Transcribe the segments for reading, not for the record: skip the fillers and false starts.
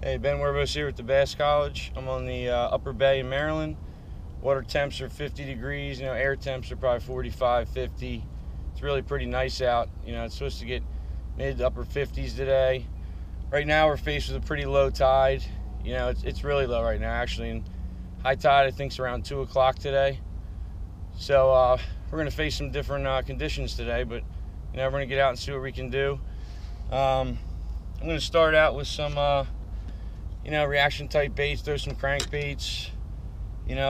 Hey, Ben Werbos here with the Bass College. I'm on the Upper Bay in Maryland. Water temps are 50 degrees, air temps are probably 45, 50. It's really pretty nice out. It's supposed to get mid to upper 50s today. Right now we're faced with a pretty low tide. It's really low right now actually, and high tide I think is around 2 o'clock today. So we're going to face some different conditions today, but we're going to get out and see what we can do. I'm going to start out with some reaction type baits, throw some crankbaits,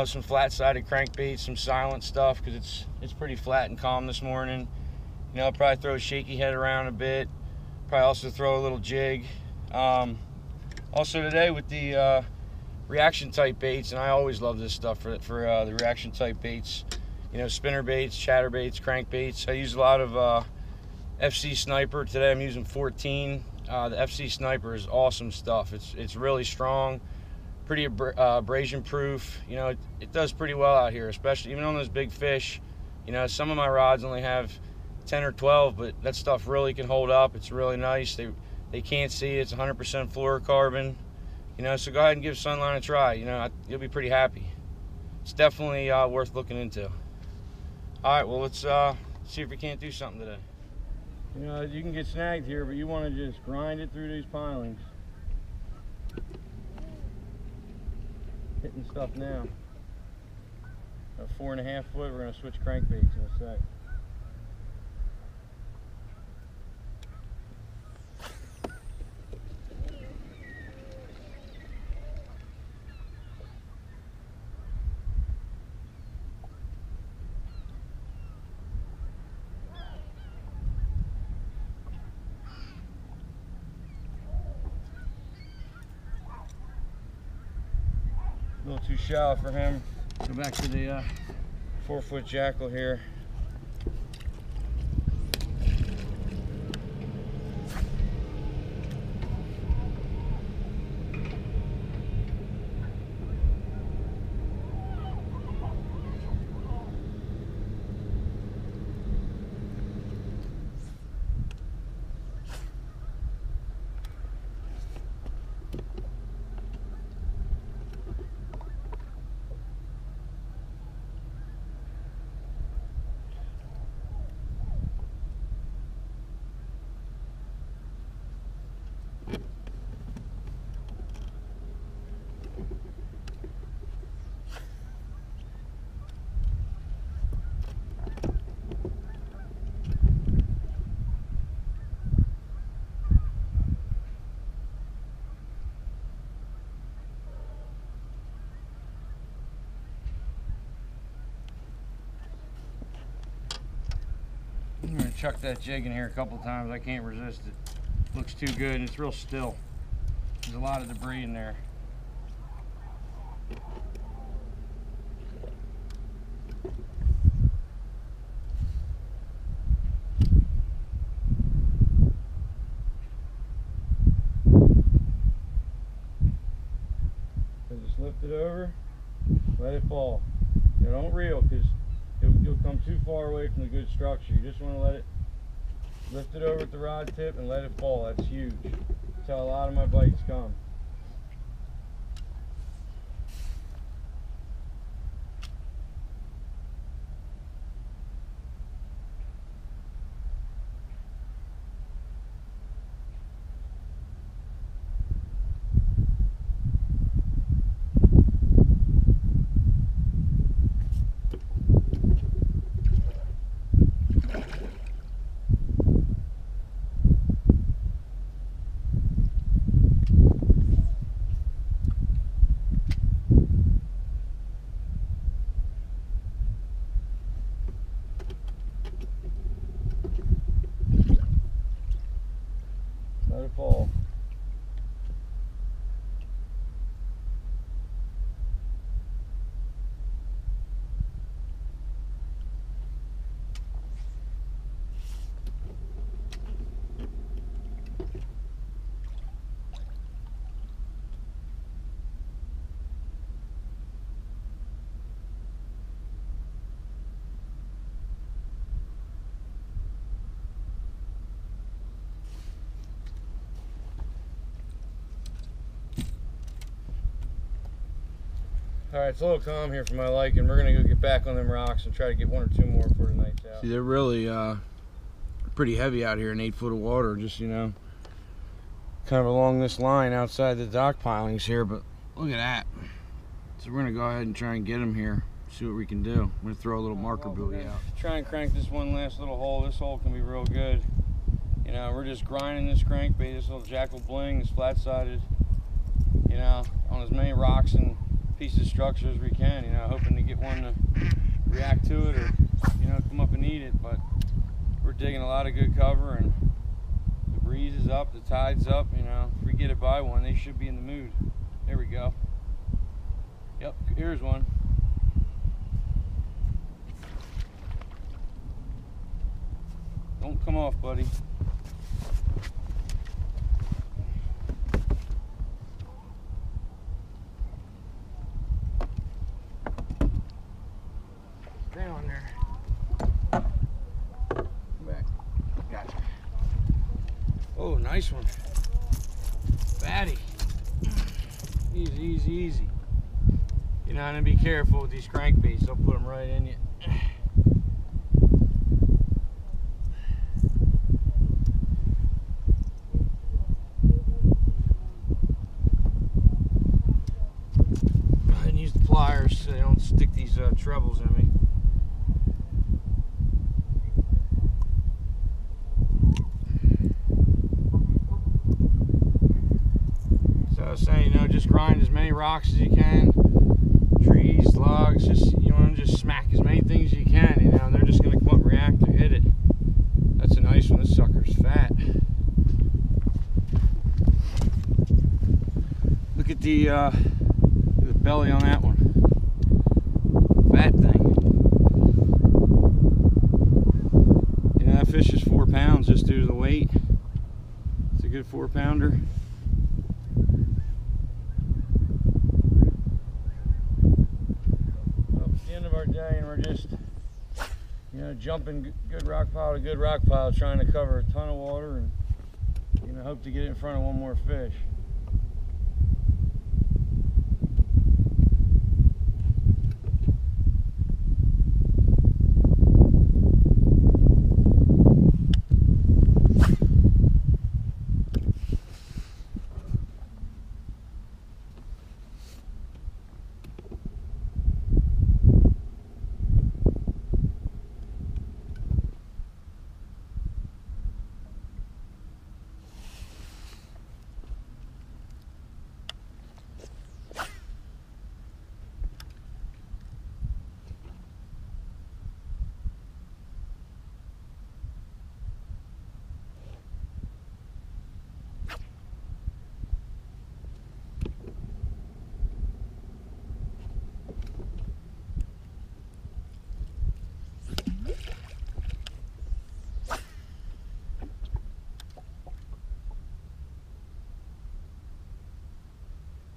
some flat-sided crankbaits, some silent stuff because it's pretty flat and calm this morning. I'll probably throw a shaky head around a bit. Probably also throw a little jig. Also today with the reaction type baits, and I always love this stuff for the reaction type baits. Spinner baits, chatter baits, crankbaits. I use a lot of FC Sniper. Today I'm using 14. The FC Sniper is awesome stuff. It's really strong, pretty abrasion proof. It does pretty well out here, especially even on those big fish. Some of my rods only have 10 or 12, but that stuff really can hold up. It's really nice. They can't see it. It's 100% fluorocarbon. So go ahead and give Sunline a try. You'll be pretty happy. It's definitely worth looking into. All right, well, let's see if we can't do something today. You can get snagged here, but you want to just grind it through these pilings. Hitting stuff now. About 4.5 foot. We're going to switch crankbaits in a sec. A little too shallow for him. Go back to the 4-foot jackal here. I'm going to chuck that jig in here a couple times. I can't resist it. Looks too good, and it's real still. There's a lot of debris in there. So just lift it over, let it fall. Don't reel because you'll come too far away from the good structure. You just want to lift it over at the rod tip and let it fall. That's huge. That's how a lot of my bites come. Alright, it's a little calm here for my liking. We're gonna go get back on them rocks and try to get 1 or 2 more for the night's out. See, they're really pretty heavy out here in 8 foot of water, just, you know, kind of along this line outside the dock pilings here, but look at that. So we're gonna go ahead and try and get them here, see what we can do. I'm gonna throw a little marker buoy out. Try and crank this one last little hole. This hole can be real good. You know, we're just grinding this crankbait, this little Jackal Bling, this flat-sided, you know, on as many rocks and pieces of structure as we can, you know, hoping to get one to react to it or, you know, come up and eat it. But we're digging a lot of good cover, and the breeze is up, the tide's up, you know. If we get it by one, they should be in the mood. There we go. Yep, here's one. Don't come off, buddy. Stay on there. Come back. Gotcha. Oh, nice one. Fatty. Easy, easy, easy. You know, and be careful with these crankbaits. They'll put them right in you. And use the pliers so they don't stick these trebles in me. So I was saying, you know, just grind as many rocks as you can. Trees, logs, just, you want to just smack as many things as you can, you know, and they're just going to come up and react or hit it. That's a nice one. This sucker's fat. Look at the belly on that one. Fat thing. You know, that fish is 4 pounds just due to the weight. It's a good 4-pounder. Day, and we're just, you know, jumping good rock pile to good rock pile, trying to cover a ton of water, and, you know, hope to get in front of one more fish.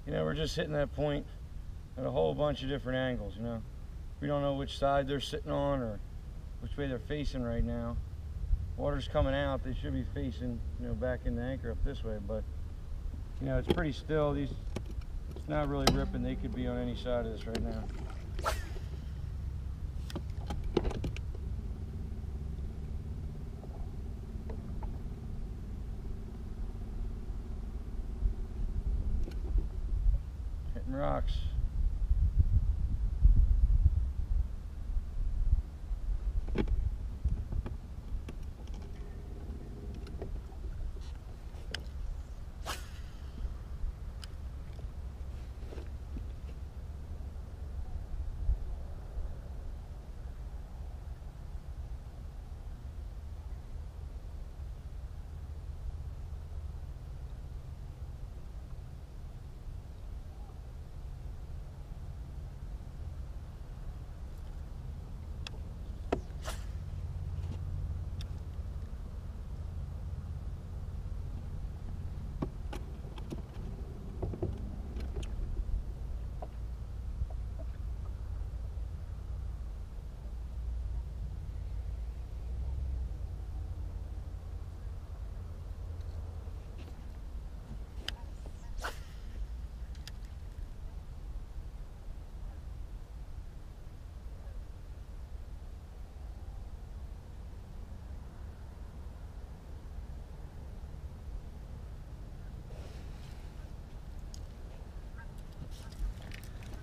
You know, we're just hitting that point at a whole bunch of different angles, you know. We don't know which side they're sitting on or which way they're facing right now. Water's coming out, they should be facing, you know, back in the anchor up this way, but, you know, it's pretty still. It's not really ripping. They could be on any side of this right now. Hitting rocks.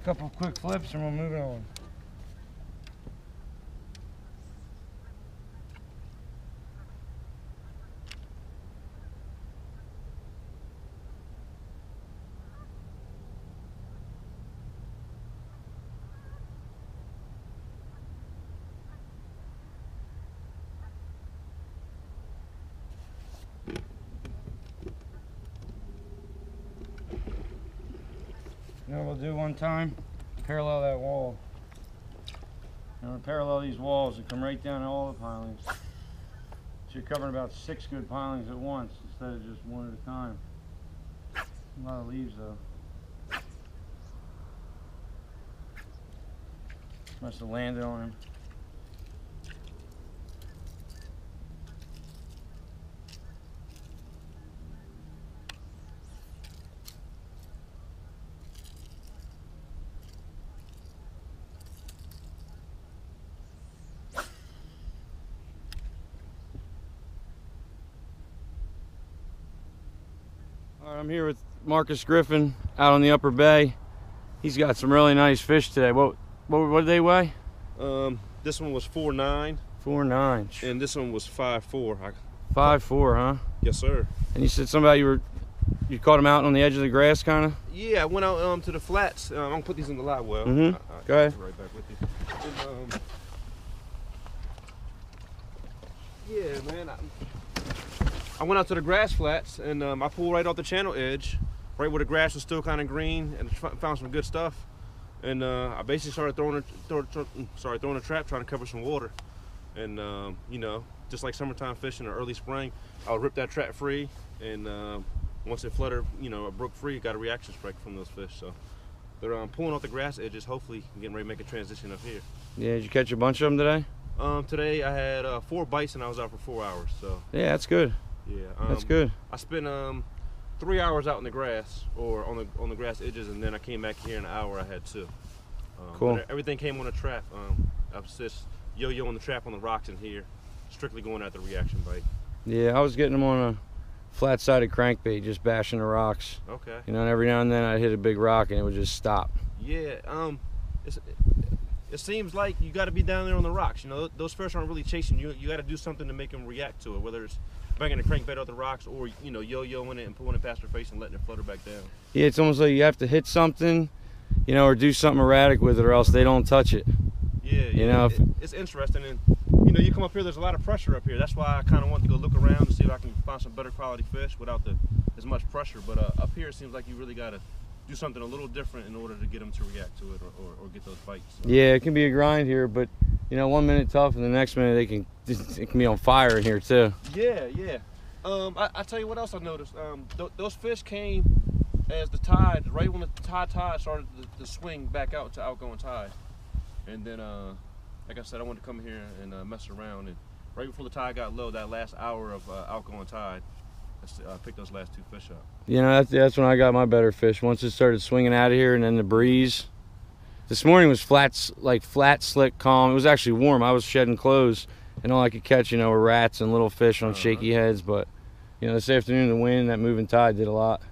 couple quick flips and we'll move it on. You know what we'll do one time? Parallel that wall. And we'll parallel these walls and come right down to all the pilings. So you're covering about 6 good pilings at once instead of just one at a time. A lot of leaves though. Must have landed on him. All right, I'm here with Marcus Griffin out on the Upper Bay. He's got some really nice fish today. What did they weigh? This one was 4.9. 4.9. And this one was 5.4. 5.4, huh? Yes, sir. And you said something about you caught him out on the edge of the grass, kind of? Yeah, I went out to the flats. I'm gonna put these in the live well. Mm-hmm. Go ahead. I'll be right back with you. And, yeah, man. I went out to the grass flats and I pulled right off the channel edge, right where the grass was still kind of green, and found some good stuff. And I basically started throwing a trap, trying to cover some water. And you know, just like summertime fishing or early spring, I would rip that trap free, and once it fluttered, you know, it broke free, got a reaction strike from those fish. So they're pulling off the grass edges, hopefully getting ready to make a transition up here. Yeah, did you catch a bunch of them today? Today I had 4 bites and I was out for 4 hours. So yeah, that's good. Yeah, that's good. I spent 3 hours out in the grass or on the grass edges, and then I came back here in an hour. I had 2. Cool. Everything came on a trap. I was just yo-yoing the trap on the rocks in here, strictly going at the reaction bite. Yeah, I was getting them on a flat-sided crankbait, just bashing the rocks. Okay. You know, and every now and then I'd hit a big rock and it would just stop. Yeah. It seems like you got to be down there on the rocks. You know, those fish aren't really chasing you. You got to do something to make them react to it, whether it's banging a crankbait off the rocks or, you know, yo-yoing it and pulling it past their face and letting it flutter back down. Yeah, it's almost like you have to hit something, you know, or do something erratic with it, or else they don't touch it. Yeah, you know, it's interesting, and you know, you come up here, there's a lot of pressure up here. That's why I kind of want to go look around and see if I can find some better quality fish without as much pressure. But up here, it seems like you really got to do something a little different in order to get them to react to it or get those bites. So. Yeah, it can be a grind here, but you know, 1 minute tough and the next minute it can be on fire in here too. Yeah, yeah. I tell you what else I noticed. Those fish came as the tide, right when the tide started to swing back out to outgoing tide. And then, like I said, I wanted to come here and mess around. And right before the tide got low, that last hour of outgoing tide, I picked those last 2 fish up. You know, that's when I got my better fish. Once it started swinging out of here, and then the breeze. This morning was flat, slick, calm. It was actually warm. I was shedding clothes, and all I could catch, you know, were rats and little fish on shaky heads. But you know, this afternoon, the wind, that moving tide did a lot.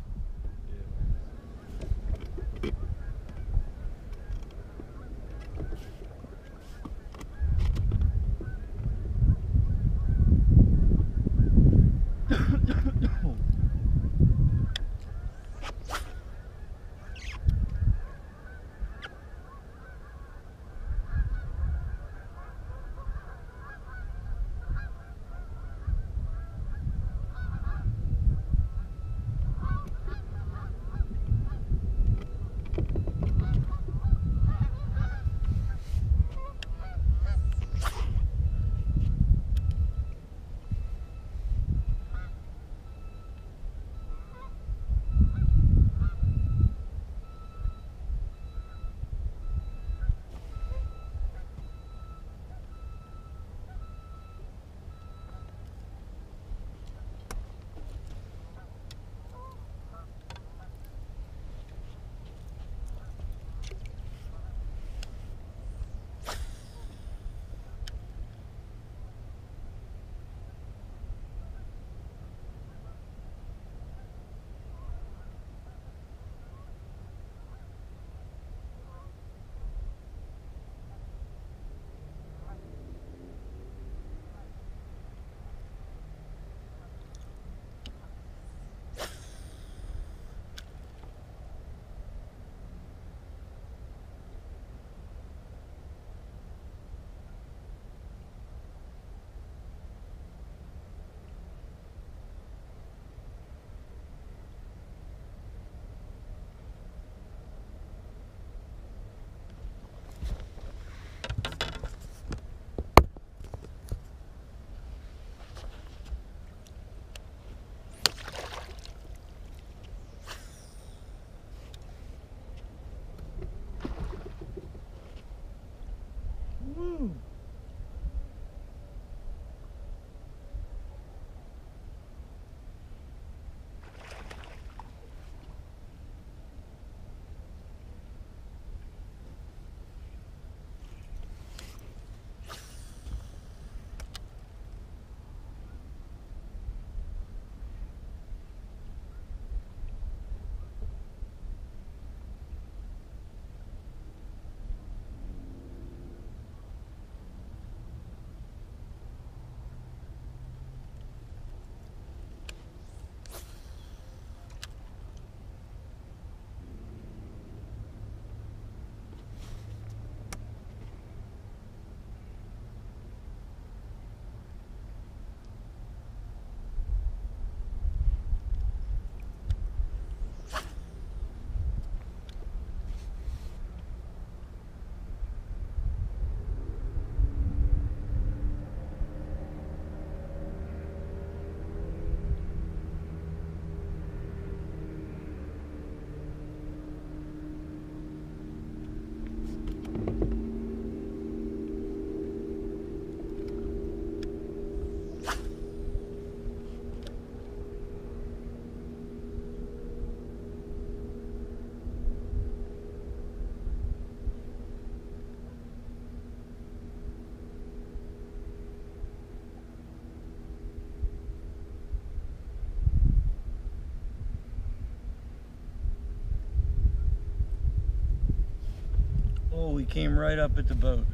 he came right up at the boat.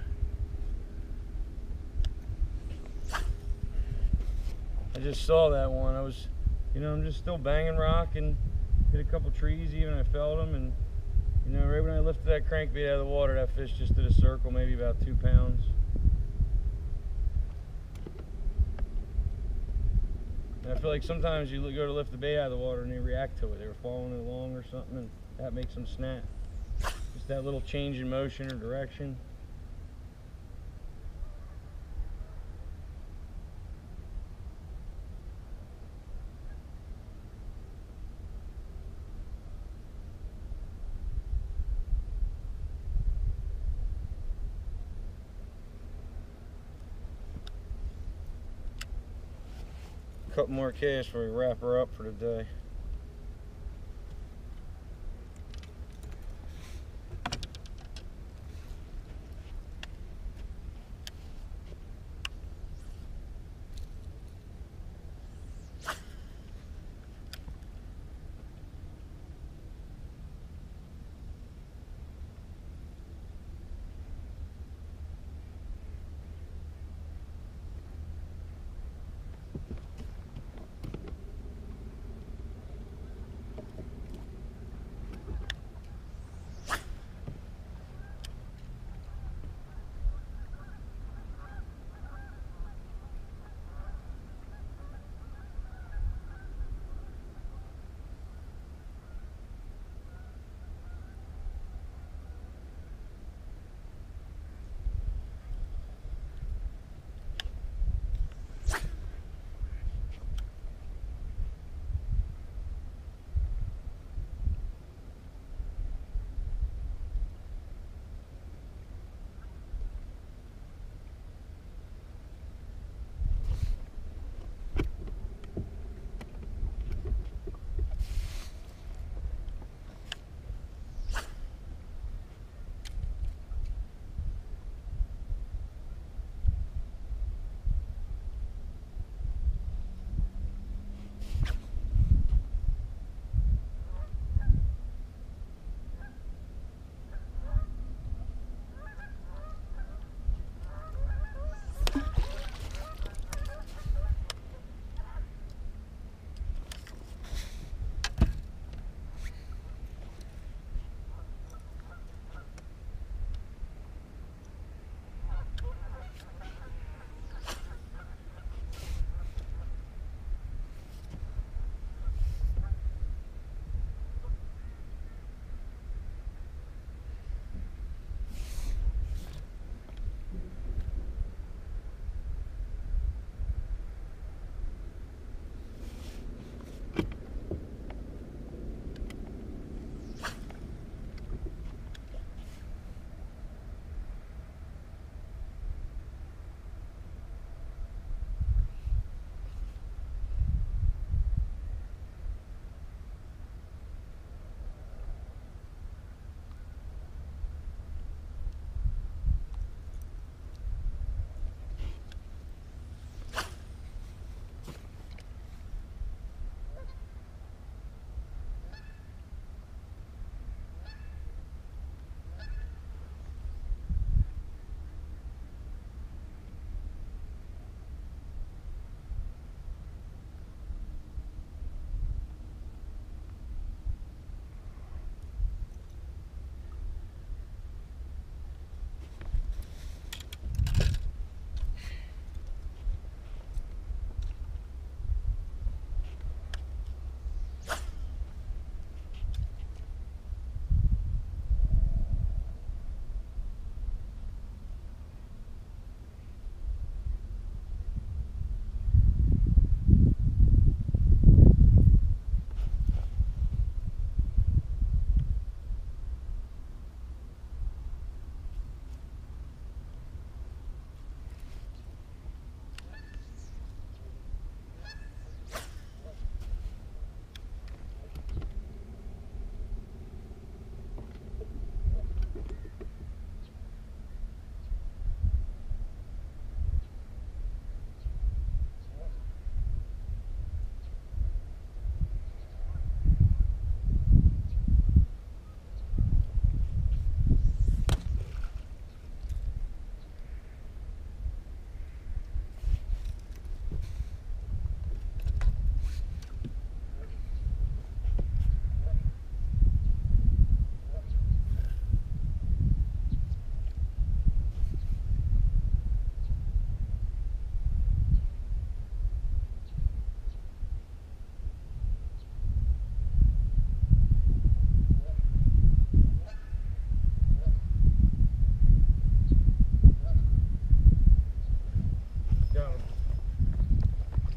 I just saw that one. I was, you know, I'm just still banging rock and hit a couple trees even. I felt them, and you know, right when I lifted that crankbait out of the water, that fish just did a circle, maybe about 2 pounds. And I feel like sometimes you go to lift the bait out of the water and they react to it. They were following it along or something, and that makes them snap. Just that little change in motion or direction. Couple more casts before we wrap her up for the day.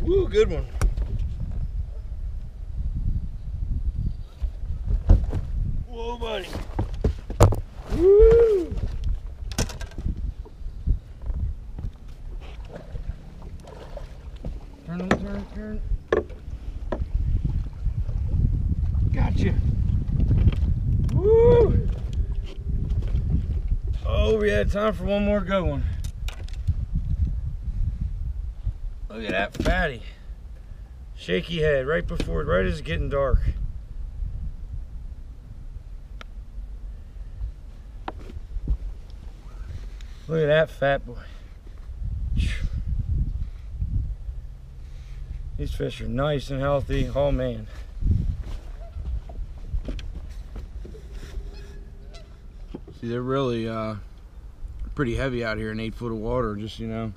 Woo, good one. Whoa, buddy. Woo! Turn. Gotcha. Woo! Oh, we had time for one more good one. Look at that fatty. Shaky head right as it's getting dark. Look at that fat boy. These fish are nice and healthy. Oh man. See, they're really pretty heavy out here in 8 foot of water, just, you know,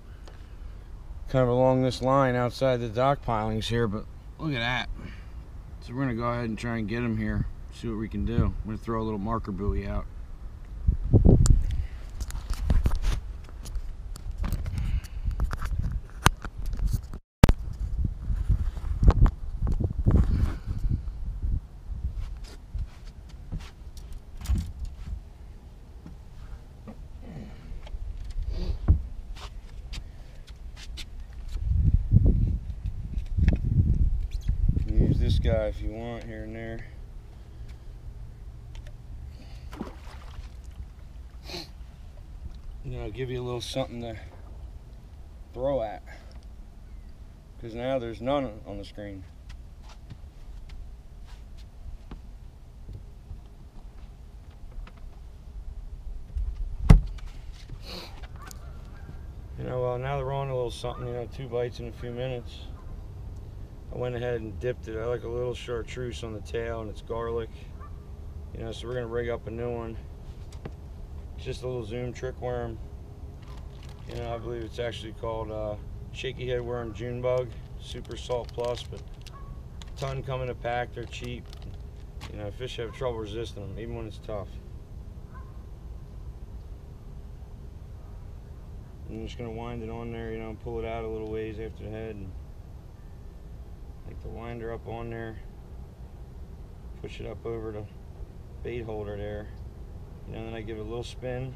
kind of along this line outside the dock pilings here, but look at that. So we're gonna go ahead and try and get them here, see what we can do. I'm gonna throw a little marker buoy out. This guy if you want here and there. You know, give you a little something to throw at, because now there's none on the screen. You know, well, now they're on a little something, you know, 2 bites in a few minutes. I went ahead and dipped it. I like a little chartreuse on the tail, and it's garlic. You know, so we're gonna rig up a new one. It's just a little zoom trick worm. You know, I believe it's actually called shaky head worm June bug, super salt plus, but a ton come in a pack. They're cheap. You know, fish have trouble resisting them, even when it's tough. I'm just gonna wind it on there, you know, and pull it out a little ways after the head. And take the winder up on there, push it up over the bait holder there, you know, and then I give it a little spin,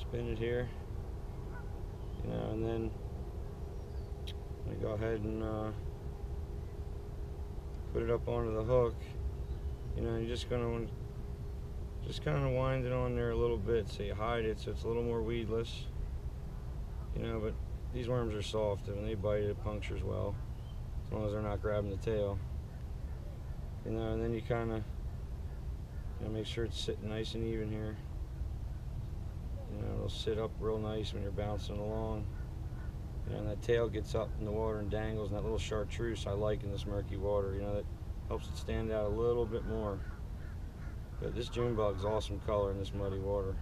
spin it here, you know, and then I go ahead and put it up onto the hook. You know, you're just gonna kind of wind it on there a little bit so you hide it so it's a little more weedless, you know, but these worms are soft, and when they bite it punctures well, as long as they're not grabbing the tail. You know, and then you kind of, you know, make sure it's sitting nice and even here. You know, it'll sit up real nice when you're bouncing along. You know, and that tail gets up in the water and dangles, and that little chartreuse I like in this murky water. You know, that helps it stand out a little bit more. But this June bug's awesome color in this muddy water.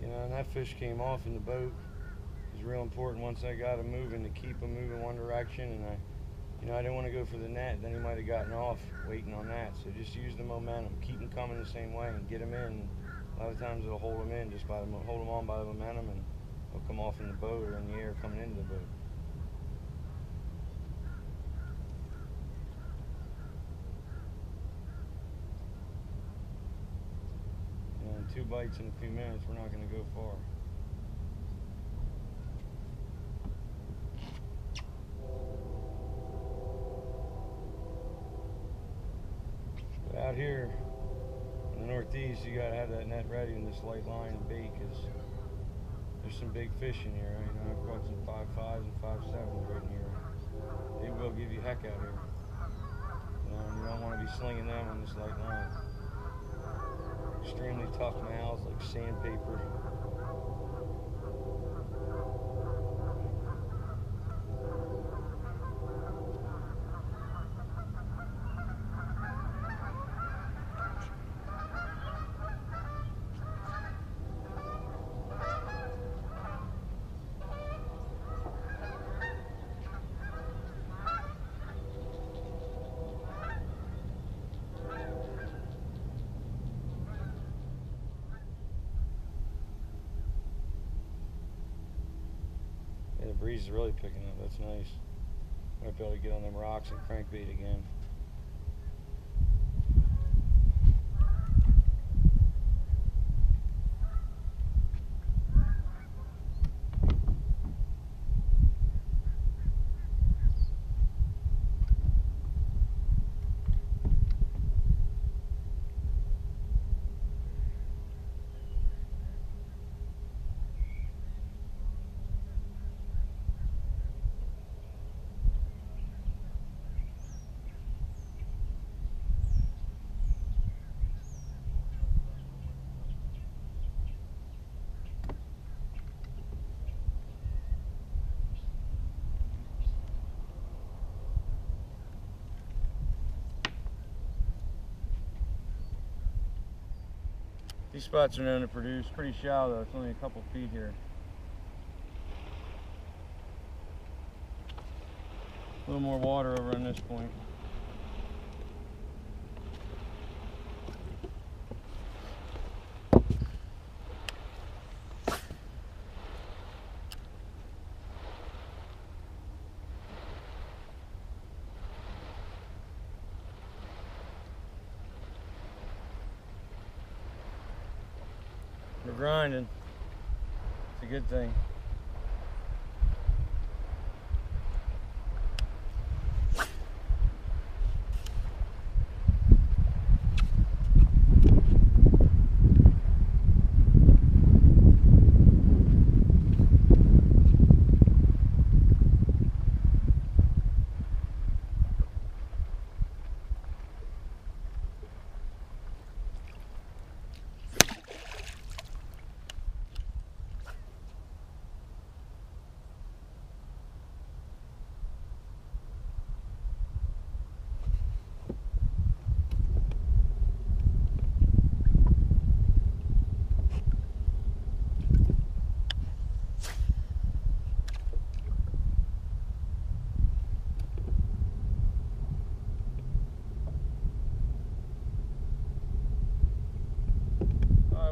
You know, and that fish came off in the boat. It was real important once I got him moving to keep him moving one direction, and I didn't want to go for the net. Then he might have gotten off waiting on that. So just use the momentum, keep him coming the same way, and get him in. A lot of times it'll hold him in just by hold him on by the momentum, and he'll come off in the boat or in the air coming into the boat. And 2 bites in a few minutes, we're not going to go far. But out here in the Northeast, you got to have that net ready in this light line and bait, because there's some big fish in here. You know, I've caught some 5.5s and 5.7s right in here. They will give you heck out here. You know, and you don't want to be slinging them on this light line. Extremely tough mouths, like sandpaper. breeze is really picking up. That's nice. Might be able to get on them rocks and crankbait again. These spots are known to produce. Pretty shallow though, it's only a couple feet here. A little more water over on this point. We're grinding. It's a good thing.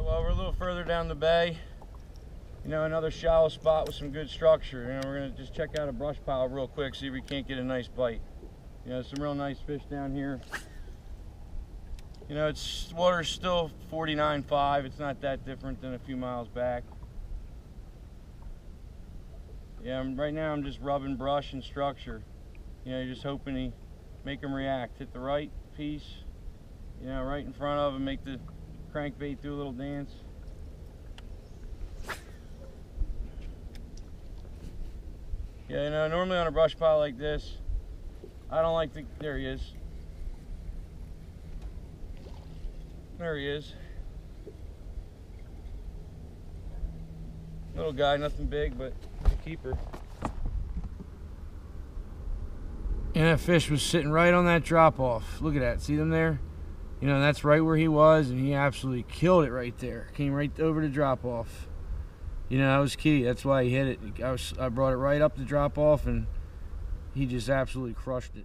Well, we're a little further down the bay. You know, another shallow spot with some good structure. You know, we're gonna just check out a brush pile real quick, see if we can't get a nice bite. You know, some real nice fish down here. You know, water's still 49.5. It's not that different than a few miles back. Yeah, right now I'm just rubbing brush and structure. You know, you're just hoping to make them react. Hit the right piece, you know, right in front of them, make the crankbait do a little dance. Yeah, you know, normally on a brush pile like this, I don't like the, there he is. There he is. Little guy, nothing big, but a keeper. And that fish was sitting right on that drop off. Look at that, see them there? You know, that's right where he was, and he absolutely killed it right there. Came right over the drop off. You know, that was key. That's why he hit it. I brought it right up the drop off, and he just absolutely crushed it.